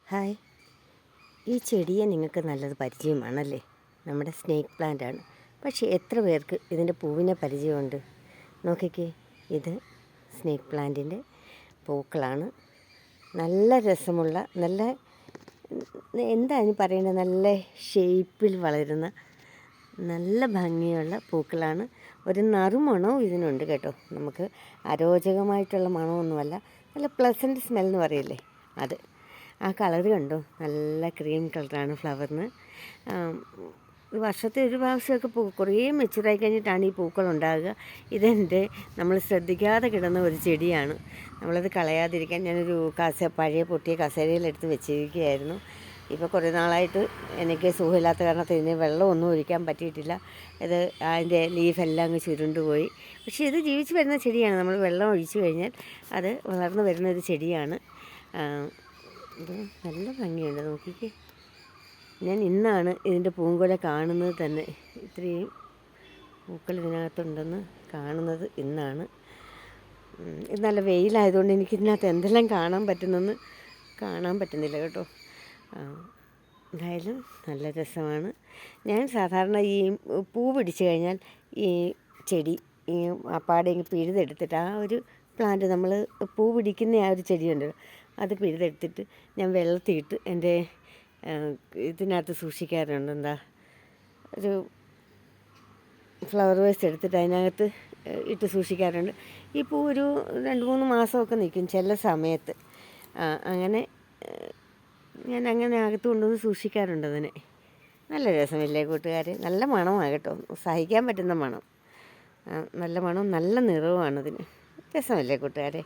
Hi, ഈ ചെടിയെ നിങ്ങൾക്ക് നല്ലത് പരിചയമാണല്ലേ? നമ്മുടെ സ്നേക്ക് പ്ലാന്റാണ്. പക്ഷേ എത്ര പേർക്ക് ഇതിൻ്റെ പൂവിനെ പരിചയമുണ്ട്? നോക്കിക്കേ, ഇത് സ്നേക്ക് പ്ലാന്റിൻ്റെ പൂക്കളാണ്. നല്ല രസമുള്ള, നല്ല എന്താണ് പറയുന്നത്, നല്ല ഷേപ്പിൽ വളരുന്ന നല്ല ഭംഗിയുള്ള പൂക്കളാണ്. ഒരു നറുമണവും ഇതിനുണ്ട് കേട്ടോ. നമുക്ക് അരോചകമായിട്ടുള്ള മണമൊന്നുമല്ല, നല്ല പ്ലസൻറ്റ് സ്മെൽ എന്ന് പറയില്ലേ, അത്. ആ കളർ കണ്ടോ, നല്ല ക്രീം കളറാണ് ഫ്ലവറിന്. വർഷത്തെ ഒരു പ്രാവശ്യമൊക്കെ കുറേ മെച്ചുറായി കഴിഞ്ഞിട്ടാണ് ഈ പൂക്കൾ ഉണ്ടാകുക. ഇതെൻ്റെ നമ്മൾ ശ്രദ്ധിക്കാതെ കിടന്ന ഒരു ചെടിയാണ്. നമ്മളത് കളയാതിരിക്കാൻ ഞാനൊരു പഴയ പൊട്ടിയ കസേരയിലെടുത്ത് വെച്ചിരിക്കുകയായിരുന്നു. ഇപ്പോൾ കുറേ നാളായിട്ട് എനിക്ക് സുഖമില്ലാത്ത കാരണത്തിൽ ഇതിന് വെള്ളമൊന്നും ഒഴിക്കാൻ പറ്റിയിട്ടില്ല. ഇത് അതിൻ്റെ ലീഫെല്ലാം അങ്ങ് ചുരുണ്ടുപോയി. പക്ഷേ ഇത് ജീവിച്ച് വരുന്ന ചെടിയാണ്. നമ്മൾ വെള്ളം ഒഴിച്ചു കഴിഞ്ഞാൽ അത് വളർന്നു വരുന്നൊരു ചെടിയാണ്. ഇത് നല്ല ഭംഗിയുണ്ട്, നോക്കിക്കേ. ഞാൻ ഇന്നാണ് ഇതിൻ്റെ പൂങ്കുല കാണുന്നത് തന്നെ. ഇത്രയും പൂക്കൾ ഇതിനകത്തുണ്ടെന്ന് കാണുന്നത് ഇന്നാണ്. ഇത് നല്ല വെയിലായതുകൊണ്ട് എനിക്കിതിനകത്ത് എന്തെല്ലാം കാണാൻ പറ്റുന്നില്ല കേട്ടോ. എന്തായാലും നല്ല രസമാണ്. ഞാൻ സാധാരണ ഈ പൂ പിടിച്ചു കഴിഞ്ഞാൽ ഈ ചെടി ഈ അപ്പാടെ പിഴുതെടുത്തിട്ട് ആ ഒരു പ്ലാന്റ് നമ്മൾ പൂ പിടിക്കുന്ന ആ ഒരു ചെടിയുണ്ട്, അത് പിഴുതെടുത്തിട്ട് ഞാൻ വെള്ളത്തിയിട്ട് എൻ്റെ ഇതിനകത്ത് സൂക്ഷിക്കാറുണ്ട്. എന്താ, ഒരു ഫ്ലവർ വേസ്റ്റ് എടുത്തിട്ട് അതിനകത്ത് ഇട്ട് സൂക്ഷിക്കാറുണ്ട്. ഈ പൂ ഒരു 2-3 മാസമൊക്കെ നിൽക്കും ചില സമയത്ത്. അങ്ങനെ ഞാൻ അങ്ങനെ അകത്ത് കൊണ്ടുവന്ന് സൂക്ഷിക്കാറുണ്ട് അതിനെ. നല്ല രസമില്ലേ കൂട്ടുകാർ? നല്ല മണമാണ് കേട്ടോ, സഹിക്കാൻ പറ്റുന്ന മണം. നല്ല മണവും നല്ല നിറവുമാണതിന്. രസമല്ലേ കൂട്ടുകാരെ?